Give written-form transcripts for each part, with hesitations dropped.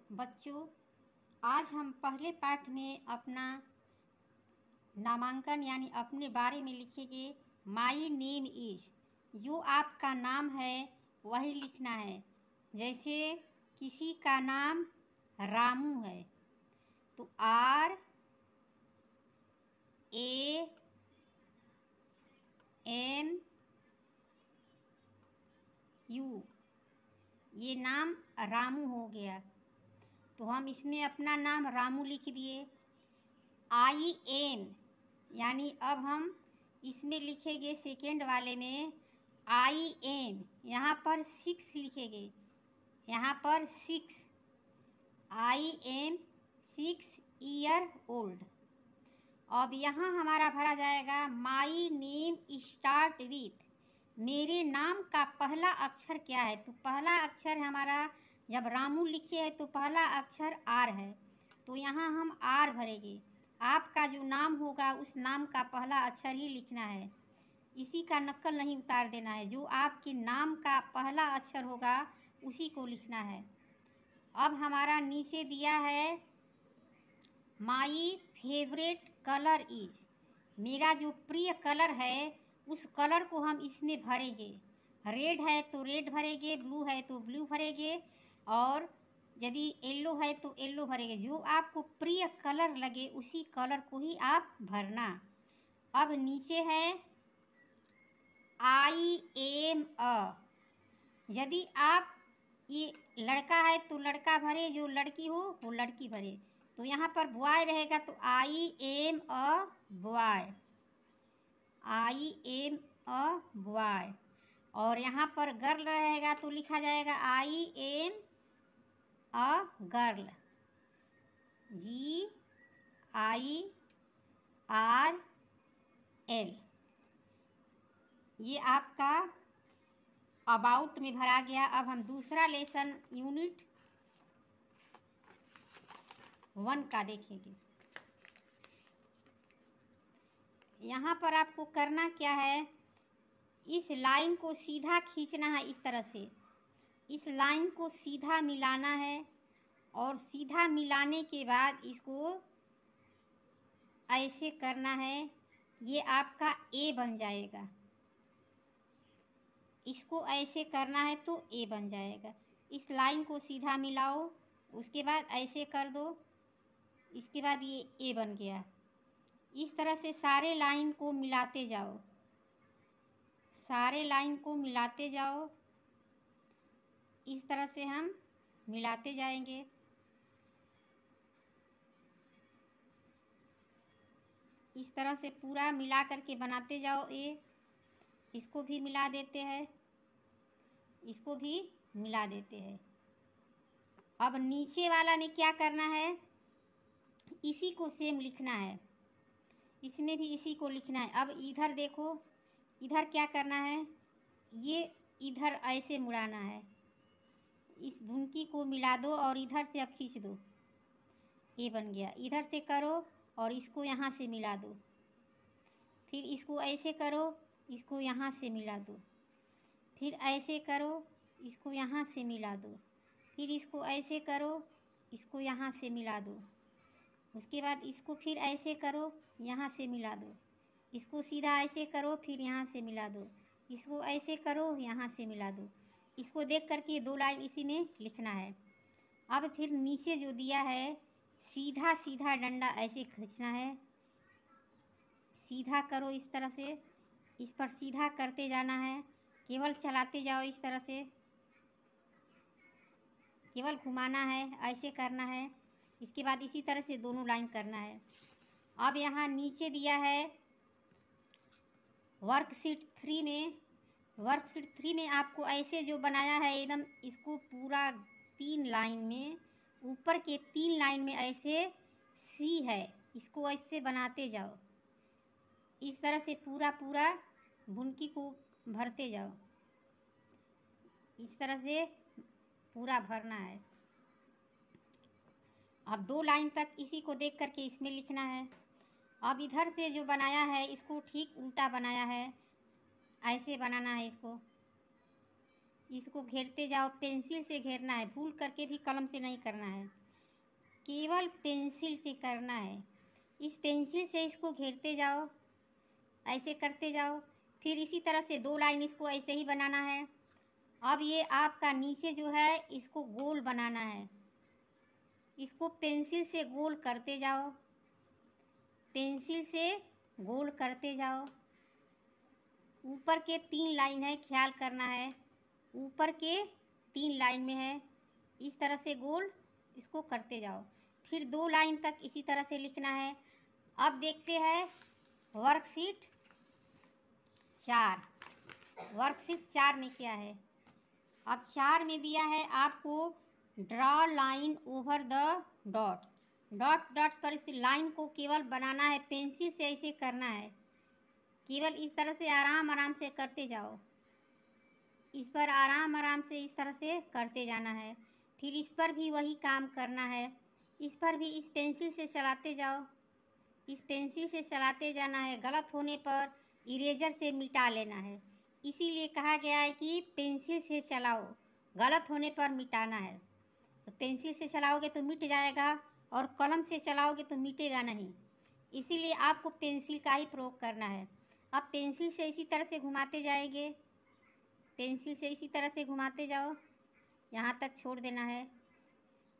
बच्चों, आज हम पहले पाठ में अपना नामांकन यानी अपने बारे में लिखेंगे। माई नेम इज, जो आपका नाम है वही लिखना है। जैसे किसी का नाम रामू है तो RAMU, ये नाम रामू हो गया। तो हम इसमें अपना नाम रामू लिख दिए। IN यानी अब हम इसमें लिखेंगे सेकेंड वाले में IN, यहाँ पर 6 लिखेंगे। यहाँ पर 6, IN 6 ईयर ओल्ड। अब यहाँ हमारा भरा जाएगा माई नेम स्टार्ट विथ, मेरे नाम का पहला अक्षर क्या है। तो पहला अक्षर हमारा जब रामू लिखे है तो पहला अक्षर R है, तो यहाँ हम R भरेंगे। आपका जो नाम होगा उस नाम का पहला अक्षर ही लिखना है, इसी का नकल नहीं उतार देना है। जो आपके नाम का पहला अक्षर होगा उसी को लिखना है। अब हमारा नीचे दिया है माई फेवरेट कलर इज, मेरा जो प्रिय कलर है उस कलर को हम इसमें भरेंगे। रेड है तो रेड भरेंगे, ब्लू है तो ब्लू भरेंगे, और यदि येलो है तो येलो भरेंगे। जो आपको प्रिय कलर लगे उसी कलर को ही आप भरना। अब नीचे है IM, यदि आप ये लड़का है तो लड़का भरे, जो लड़की हो वो लड़की भरे। तो यहाँ पर बॉय रहेगा तो IM बॉय, बॉय। और यहाँ पर गर्ल रहेगा तो लिखा जाएगा IM गर्ल, GIRL। ये आपका अबाउट में भरा गया। अब हम दूसरा लेसन यूनिट 1 का देखेंगे। यहाँ पर आपको करना क्या है, इस लाइन को सीधा खींचना है। इस तरह से इस लाइन को सीधा मिलाना है, और सीधा मिलाने के बाद इसको ऐसे करना है, ये आपका A बन जाएगा। इसको ऐसे करना है तो A बन जाएगा। इस लाइन को सीधा मिलाओ, उसके बाद ऐसे कर दो, इसके बाद ये A बन गया। इस तरह से सारे लाइन को मिलाते जाओ, सारे लाइन को मिलाते जाओ। इस तरह से हम मिलाते जाएंगे। इस तरह से पूरा मिला करके बनाते जाओ A। इसको भी मिला देते हैं, इसको भी मिला देते हैं। अब नीचे वाला में क्या करना है, इसी को सेम लिखना है, इसमें भी इसी को लिखना है। अब इधर देखो, इधर क्या करना है, ये इधर ऐसे मुड़ाना है। इस बुनकी को मिला दो और इधर से अब खींच दो, ये बन गया। इधर से करो और इसको यहाँ से मिला दो, फिर इसको ऐसे करो, इसको यहाँ से मिला दो, फिर ऐसे करो, इसको यहाँ से मिला दो, फिर इसको ऐसे करो, इसको यहाँ से मिला दो। उसके बाद इसको फिर ऐसे करो, यहाँ से मिला दो, इसको सीधा ऐसे करो, फिर यहाँ से मिला दो, इसको ऐसे करो, यहाँ से मिला दो। इसको देख करके 2 लाइन इसी में लिखना है। अब फिर नीचे जो दिया है, सीधा सीधा डंडा ऐसे खींचना है, सीधा करो इस तरह से, इस पर सीधा करते जाना है। केवल चलाते जाओ, इस तरह से केवल घुमाना है, ऐसे करना है। इसके बाद इसी तरह से दोनों लाइन करना है। अब यहाँ नीचे दिया है वर्कशीट 3 में, वर्कशीट 3 में आपको ऐसे जो बनाया है एकदम, इसको पूरा 3 लाइन में, ऊपर के 3 लाइन में ऐसे C है, इसको ऐसे बनाते जाओ। इस तरह से पूरा पूरा बुनकी को भरते जाओ, इस तरह से पूरा भरना है। अब 2 लाइन तक इसी को देख करके इसमें लिखना है। अब इधर से जो बनाया है इसको ठीक उल्टा बनाया है, ऐसे बनाना है इसको, इसको घेरते जाओ, पेंसिल से घेरना है, भूल करके भी कलम से नहीं करना है, केवल पेंसिल से करना है। इस पेंसिल से इसको घेरते जाओ, ऐसे करते जाओ। फिर इसी तरह से 2 लाइन इसको ऐसे ही बनाना है। अब ये आपका नीचे जो है इसको गोल बनाना है, इसको पेंसिल से गोल करते जाओ, पेंसिल से गोल करते जाओ। ऊपर के 3 लाइन है, ख्याल करना है, ऊपर के 3 लाइन में है, इस तरह से गोल इसको करते जाओ। फिर 2 लाइन तक इसी तरह से लिखना है। अब देखते हैं वर्कशीट 4। वर्कशीट 4 में क्या है? अब 4 में दिया है आपको draw line over the dots. Dots पर इस लाइन को केवल बनाना है, पेंसिल से ऐसे करना है, केवल इस तरह से आराम से करते जाओ। इस पर आराम से इस तरह से करते जाना है। फिर इस पर भी वही काम करना है, इस पर भी इस पेंसिल से चलाते जाओ, इस पेंसिल से चलाते जाना है। गलत होने पर इरेजर से मिटा लेना है, इसीलिए कहा गया है कि पेंसिल से चलाओ, गलत होने पर मिटाना है। तो पेंसिल से चलाओगे तो मिट जाएगा और कलम से चलाओगे तो मिटेगा नहीं, इसीलिए आपको पेंसिल का ही प्रयोग करना है। अब पेंसिल से इसी तरह से घुमाते जाएंगे, पेंसिल से इसी तरह से घुमाते जाओ, यहाँ तक छोड़ देना है।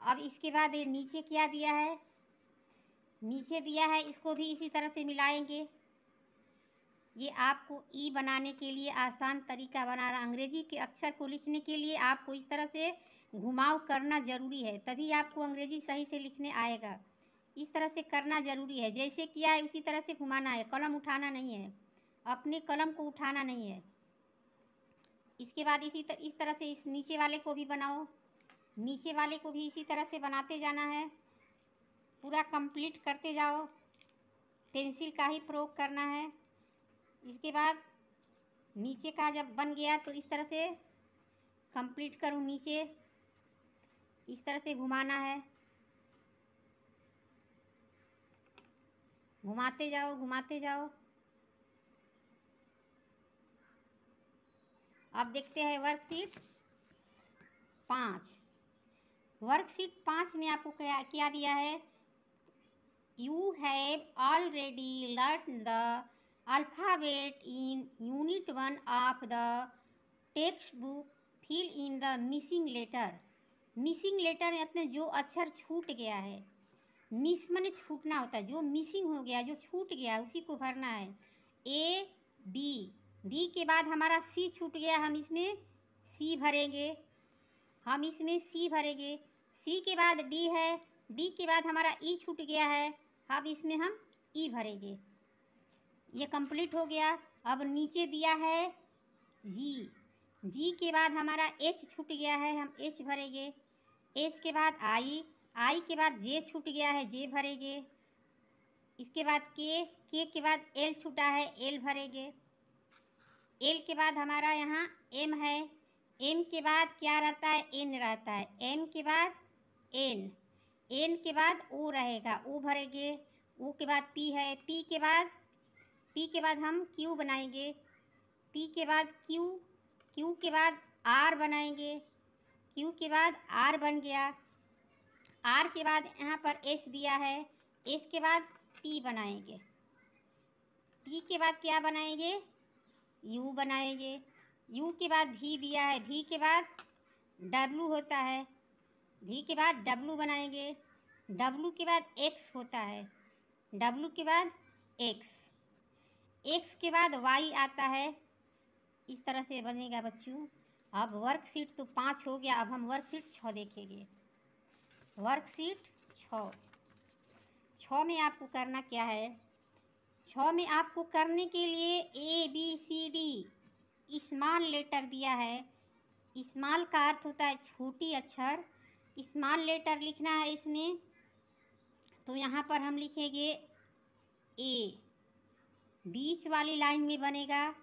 अब इसके बाद ये नीचे क्या दिया है? नीचे दिया है, इसको भी इसी तरह से मिलाएंगे। ये आपको ई बनाने के लिए आसान तरीका बना रहा। अंग्रेजी के अक्षर को लिखने के लिए आपको इस तरह से घुमाव करना ज़रूरी है, तभी आपको अंग्रेजी सही से लिखने आएगा। इस तरह से करना ज़रूरी है, जैसे किया है उसी तरह से घुमाना है, कलम उठाना नहीं है, अपने कलम को उठाना नहीं है। इसके बाद इस तरह से इस नीचे वाले को भी बनाओ, नीचे वाले को भी इसी तरह से बनाते जाना है, पूरा कंप्लीट करते जाओ, पेंसिल का ही प्रयोग करना है। इसके बाद नीचे का जब बन गया तो इस तरह से कंप्लीट करूँ, नीचे इस तरह से घुमाना है, घुमाते जाओ घुमाते जाओ। अब देखते हैं वर्कशीट 5। वर्कशीट 5 में आपको क्या दिया है? You have already learn the alphabet in unit 1 of the text book, fill in the missing letter. Missing letter यानी जो अक्षर छूट गया है, मिस माने छूटना होता है, जो मिसिंग हो गया, जो छूट गया उसी को भरना है। ए बी, बी के बाद हमारा सी छूट गया, हम इसमें सी भरेंगे, हम इसमें सी भरेंगे। सी के बाद डी है, डी के बाद हमारा ई छूट गया है, अब इसमें हम ई भरेंगे। ये कंप्लीट हो गया। अब नीचे दिया है जी, जी के बाद हमारा एच छूट गया है, हम एच भरेंगे। एच के बाद आई, आई के बाद जे छूट गया है, जे भरेंगे। इसके बाद के के बाद एल छूटा है, एल भरेंगे। एल के बाद हमारा यहाँ एम है, एम के बाद क्या रहता है? एन रहता है। एम के बाद एन, एन के बाद ओ रहेगा, ओ भरेंगे। ओ के बाद पी है, पी के बाद हम क्यू बनाएंगे। पी के बाद क्यू, क्यू के बाद आर बनाएंगे। क्यू के बाद आर बन गया। आर के बाद यहाँ पर एस दिया है, एस के बाद टी बनाएंगे। टी के बाद क्या बनाएंगे? यू बनाएंगे। यू के बाद भी दिया है, भी के बाद डब्लू होता है, भी के बाद डब्लू बनाएंगे। डब्लू के बाद एक्स होता है, डब्लू के बाद एक्स, एक्स के बाद वाई आता है। इस तरह से बनेगा बच्चों। अब वर्कशीट तो 5 हो गया, अब हम वर्कशीट 6 देखेंगे। वर्कशीट 6 में आपको करना क्या है? 6 में आपको करने के लिए A B C D small letter दिया है। स्मॉल का अर्थ होता है छोटी अक्षर, स्मॉल लेटर लिखना है इसमें। तो यहाँ पर हम लिखेंगे ए, बीच वाली लाइन में बनेगा,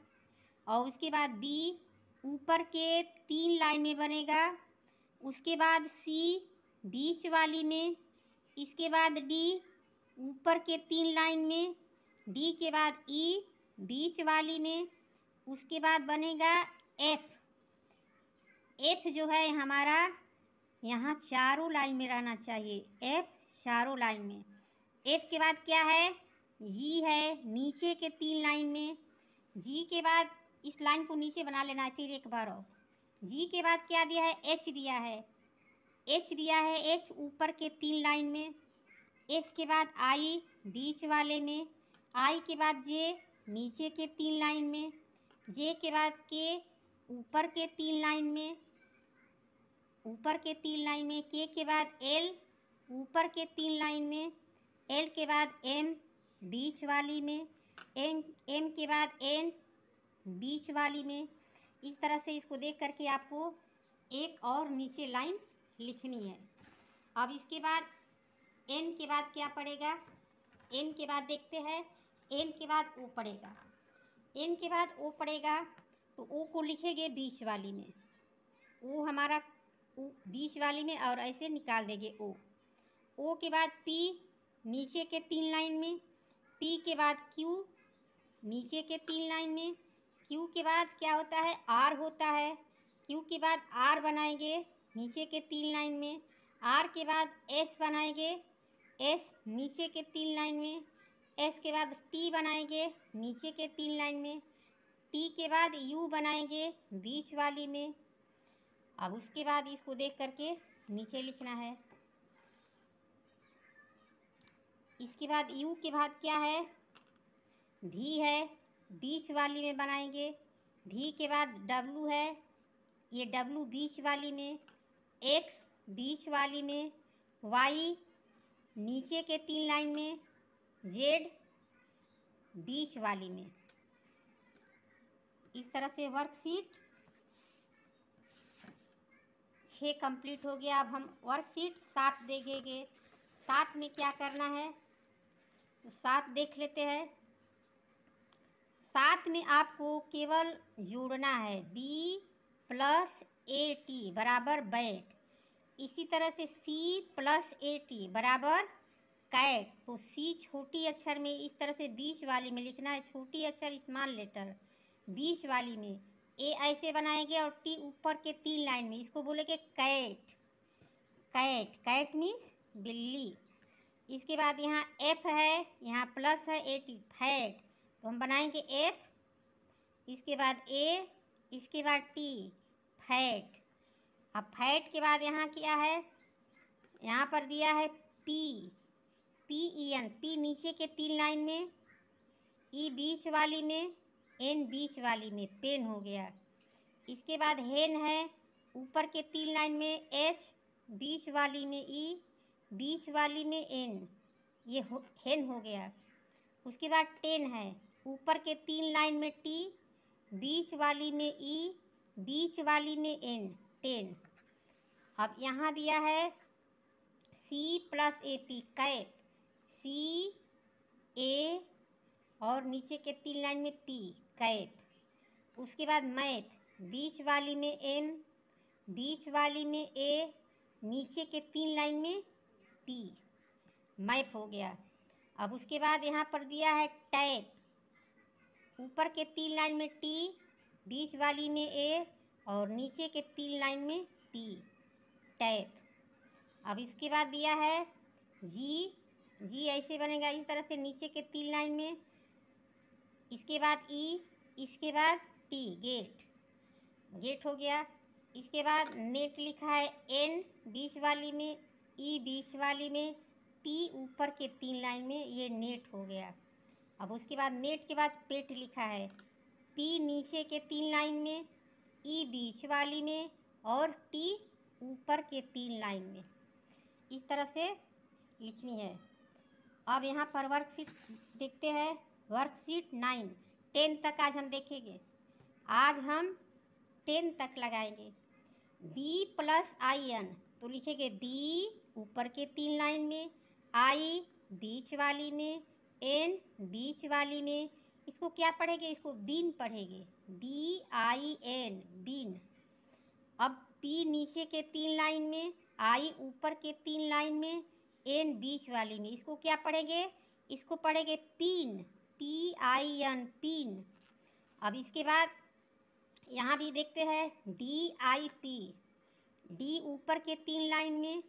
और उसके बाद बी ऊपर के 3 लाइन में बनेगा, उसके बाद सी बीच वाली में, इसके बाद डी ऊपर के 3 लाइन में, डी के बाद ई बीच वाली में, उसके बाद बनेगा एफ, एफ जो है हमारा यहाँ चारों लाइन में रहना चाहिए, एफ चारों लाइन में। एफ के बाद क्या है, जी है नीचे के 3 लाइन में। जी के बाद इस लाइन को नीचे बना लेना है फिर एक बार और। जी के बाद क्या दिया है, एच दिया है, एच दिया है, एच ऊपर के 3 लाइन में। एच के बाद आई बीच वाले में, आई के बाद जे नीचे के 3 लाइन में, जे के बाद के ऊपर के 3 लाइन में, ऊपर के 3 लाइन में, के के बाद एल ऊपर के 3 लाइन में, एल के बाद एम बीच वाली में, एम के बाद एन बीच वाली में। इस तरह से इसको देख करके आपको एक और नीचे लाइन लिखनी है। अब इसके बाद एन के बाद क्या पड़ेगा, एन के बाद देखते हैं, एन के बाद ओ पड़ेगा, एन के बाद ओ पड़ेगा तो ओ को लिखेंगे बीच वाली में, ओ हमारा ओ बीच वाली में और ऐसे निकाल देंगे ओ। ओ के बाद पी नीचे के 3 लाइन में, पी के बाद क्यू नीचे के 3 लाइन में, क्यू के बाद क्या होता है, आर होता है, क्यू के बाद आर बनाएंगे नीचे के 3 लाइन में, आर के बाद एस बनाएंगे, एस नीचे के 3 लाइन में, एस के बाद टी बनाएंगे नीचे के 3 लाइन में, टी के बाद यू बनाएंगे बीच वाली में। अब उसके बाद इसको देख करके नीचे लिखना है। इसके बाद यू के बाद क्या है, भी है बीच वाली में बनाएंगे, भी के बाद डब्लू है, ये डब्लू बीच वाली में, एक्स बीच वाली में, वाई नीचे के 3 लाइन में, जेड बीच वाली में। इस तरह से वर्कशीट 6 कंप्लीट हो गया। अब हम वर्कशीट 7 देखेंगे। 7 में क्या करना है तो 7 देख लेते हैं। 7 में आपको केवल जोड़ना है बी प्लस ए टी बराबर बैट। इसी तरह से सी प्लस ए टी बराबर कैट। तो सी छोटी अक्षर में इस तरह से बीच वाली में लिखना है, छोटी अक्षर स्मॉल लेटर बीच वाली में, ए ऐसे बनाएंगे और टी ऊपर के 3 लाइन में, इसको बोलेंगे कैट। कैट, कैट मीन्स बिल्ली। इसके बाद यहाँ एफ है, यहाँ प्लस है ए टी फैट, तो हम बनाएंगे एफ, इसके बाद ए, इसके बाद टी फैट। अब फैट के बाद यहाँ क्या है, यहाँ पर दिया है P, P E N, P नीचे के 3 लाइन में, ई बीच वाली में, एन बीच वाली में, पेन हो गया। इसके बाद हेन है ऊपर के 3 लाइन में, एच बीच वाली में, ई बीच वाली में, एन, ये हेन हो गया। उसके बाद टेन है ऊपर के 3 लाइन में, टी बीच वाली में, ई बीच वाली में, एन, टेन। अब यहाँ दिया है C plus A P cap, C A और नीचे के 3 लाइन में पी कैप। उसके बाद मैप बीच वाली में एम, बीच वाली में ए, नीचे के 3 लाइन में पी, मैप हो गया। अब उसके बाद यहाँ पर दिया है टैप, ऊपर के 3 लाइन में टी, बीच वाली में ए और नीचे के 3 लाइन में पी, टैप। अब इसके बाद दिया है जी, जी ऐसे बनेगा इस तरह से नीचे के 3 लाइन में, इसके बाद ई, इसके बाद टी, गेट, गेट हो गया। इसके बाद नेट लिखा है एन बीच वाली में, ई बीच वाली में, टी ऊपर के 3 लाइन में, ये नेट हो गया। अब उसके बाद नेट के बाद पेट लिखा है, पी नीचे के 3 लाइन में, ई बीच वाली में और टी ऊपर के 3 लाइन में। इस तरह से लिखनी है। अब यहाँ पर वर्कशीट देखते हैं। वर्कशीट 9 10 तक आज हम देखेंगे। आज हम 10 तक लगाएंगे। बी प्लस आई एन, तो लिखेंगे बी ऊपर के 3 लाइन में, आई बीच वाली में, एन बीच वाली में। इसको क्या पढ़ेंगे, इसको बीन पढ़ेंगे, बी आई एन, बीन। अब पी नीचे के 3 लाइन में, आई ऊपर के 3 लाइन में, एन बीच वाली में, इसको क्या पढ़ेंगे, इसको पढ़ेंगे पीन, पी आई एन, पीन। अब इसके बाद यहाँ भी देखते हैं DIP, डी ऊपर के 3 लाइन में,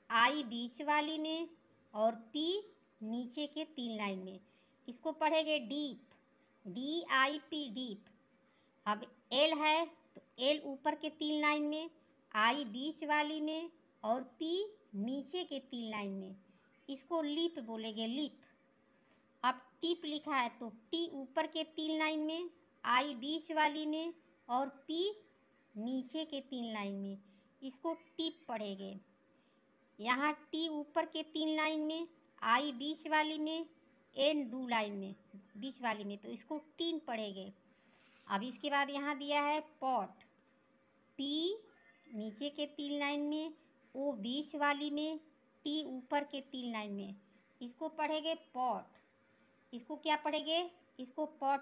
आई बीच वाली में और P नीचे के 3 लाइन में। इसको पढ़ेंगे डीप, DIP डीप। अब L है तो L ऊपर के 3 लाइन में, आई बीच वाली में और P नीचे के 3 लाइन में। इसको लिप बोलेंगे, लिप। अब टिप लिखा है तो टी ऊपर के 3 लाइन में, आई बीच वाली में और P नीचे के 3 लाइन में। इसको टिप पढ़ेंगे। यहाँ टी ऊपर के 3 लाइन में, आई बीच वाली में, एन 2 लाइन में बीच वाली में, तो इसको टीन पढ़ेंगे। अब इसके बाद यहाँ दिया है पॉट, P नीचे के 3 लाइन में, ओ बीच वाली में, टी ऊपर के 3 लाइन में। इसको पढ़ेंगे पॉट। इसको क्या पढ़ेंगे? इसको पॉट